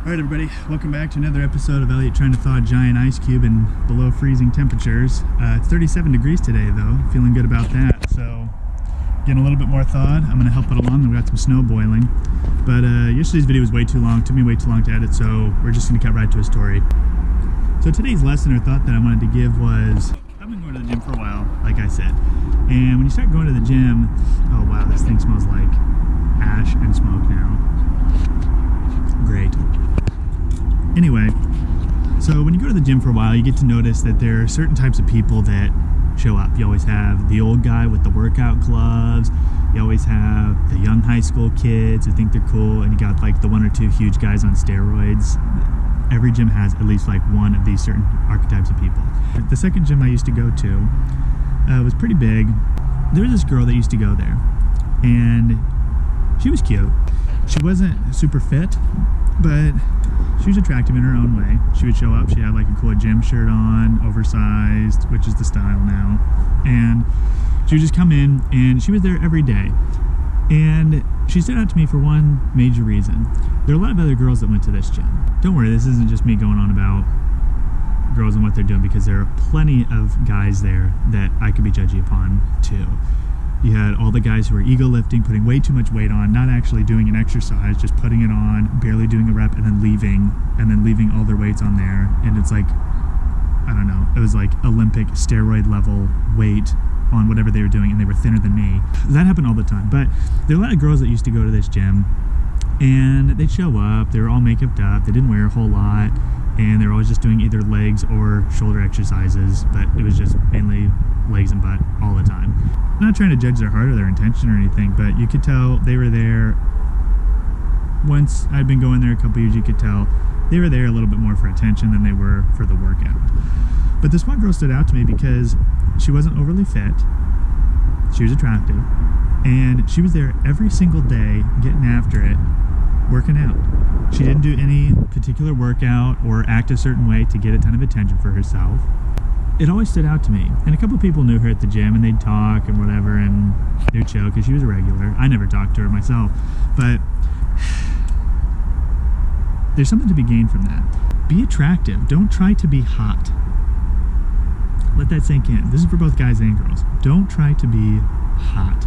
Alright everybody, welcome back to another episode of Elliot trying to thaw a giant ice cube in below freezing temperatures. It's 37 degrees today though, feeling good about that, so getting a little bit more thawed. I'm going to help it along. We've got some snow boiling, but yesterday's video was way too long, took me way too long to edit, so we're just going to cut right to a story. So today's lesson or thought that I wanted to give was, I've been going to the gym for a while, like I said, and when you start going to the gym, oh wow, this thing smells like ash and smoke now. Great. Anyway, so when you go to the gym for a while, you get to notice that there are certain types of people that show up. You always have the old guy with the workout gloves, you always have the young high school kids who think they're cool, and you got like the one or two huge guys on steroids. Every gym has at least like one of these certain archetypes of people. The second gym I used to go to was pretty big. There was this girl that used to go there, and she was cute. She wasn't super fit, but she was attractive in her own way. She would show up, she had like a cool gym shirt on, oversized, which is the style now. And she would just come in, and she was there every day. And she stood out to me for one major reason. There are a lot of other girls that went to this gym. Don't worry, this isn't just me going on about girls and what they're doing, because there are plenty of guys there that I could be judgy upon too. You had all the guys who were ego lifting, putting way too much weight on, not actually doing an exercise, just putting it on, barely doing a rep, and then leaving all their weights on there. And it's like, I don't know, it was like Olympic steroid level weight on whatever they were doing, and they were thinner than me. That happened all the time. But there were a lot of girls that used to go to this gym, and they'd show up, they were all make-uped up, they didn't wear a whole lot, and they were always just doing either legs or shoulder exercises, but it was just mainly legs and butt all the time. I'm not trying to judge their heart or their intention or anything, but you could tell they were there. Once I'd been going there a couple years, you could tell they were there a little bit more for attention than they were for the workout. But this one girl stood out to me because she wasn't overly fit, she was attractive, and she was there every single day getting after it, working out. She didn't do any particular workout or act a certain way to get a ton of attention for herself. It always stood out to me. And a couple of people knew her at the gym, and they'd talk and whatever, and they'd chill because she was a regular. I never talked to her myself, but there's something to be gained from that. Be attractive. Don't try to be hot. Let that sink in. This is for both guys and girls. Don't try to be hot.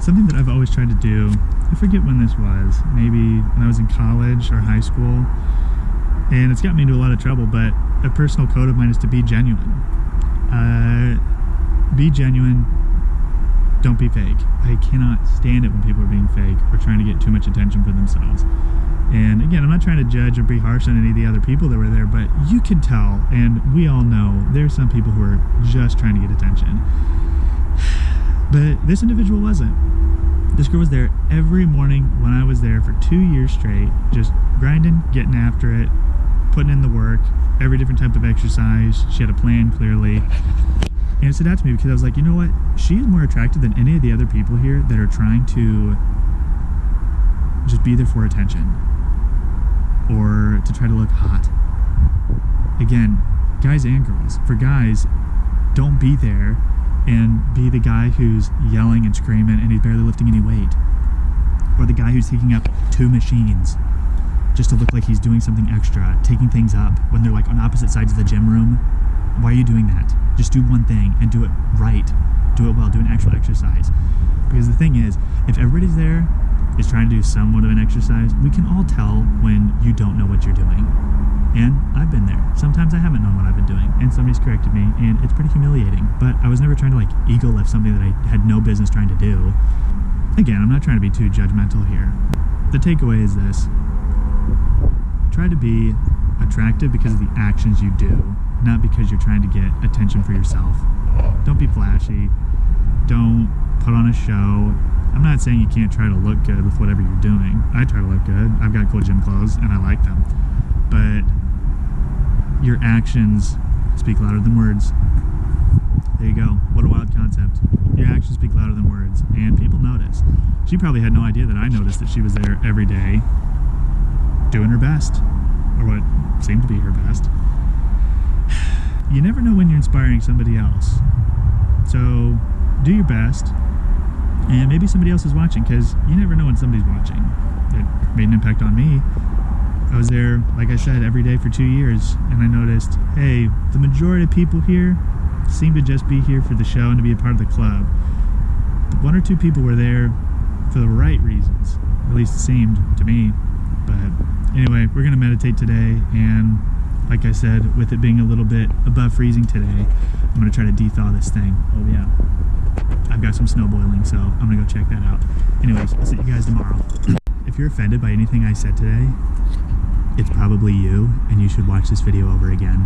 Something that I've always tried to do, I forget when this was, maybe when I was in college or high school, and it's got me into a lot of trouble, but a personal code of mine is to be genuine. Be genuine. Don't be fake. I cannot stand it when people are being fake or trying to get too much attention for themselves. And again, I'm not trying to judge or be harsh on any of the other people that were there, but you can tell, and we all know, there's some people who are just trying to get attention. But this individual wasn't. This girl was there every morning when I was there for 2 years straight, just grinding, getting after it, putting in the work, every different type of exercise. She had a plan clearly. And it stood out to me because I was like, you know what? She is more attractive than any of the other people here that are trying to just be there for attention or to try to look hot. Again, guys and girls. For guys, don't be there and be the guy who's yelling and screaming and he's barely lifting any weight. Or the guy who's taking up 2 machines just to look like he's doing something extra, taking things up when they're like on opposite sides of the gym room. Why are you doing that? Just do one thing and do it right. Do it well, do an actual exercise. Because the thing is, if everybody's there is trying to do somewhat of an exercise, we can all tell when you don't know what you're doing. And I've been there. Sometimes I haven't known what I've been doing, and somebody's corrected me, and it's pretty humiliating. But I was never trying to like ego lift something that I had no business trying to do. Again, I'm not trying to be too judgmental here. The takeaway is this. Try to be attractive because of the actions you do, not because you're trying to get attention for yourself. Don't be flashy. Don't put on a show. I'm not saying you can't try to look good with whatever you're doing. I try to look good. I've got cool gym clothes and I like them. But your actions speak louder than words. There you go. What a wild concept. Your actions speak louder than words, and people notice. She probably had no idea that I noticed that she was there every day doing her best, or what seemed to be her best. You never know when you're inspiring somebody else. So do your best, and maybe somebody else is watching, because you never know when somebody's watching. It made an impact on me. I was there, like I said, every day for 2 years, and I noticed, hey, the majority of people here seem to just be here for the show and to be a part of the club. But 1 or 2 people were there for the right reasons, at least it seemed to me. But anyway, we're going to meditate today, and like I said, with it being a little bit above freezing today, I'm going to try to de-thaw this thing. Oh yeah, I've got some snow boiling, so I'm going to go check that out. Anyways, I'll see you guys tomorrow. If you're offended by anything I said today, it's probably you, and you should watch this video over again.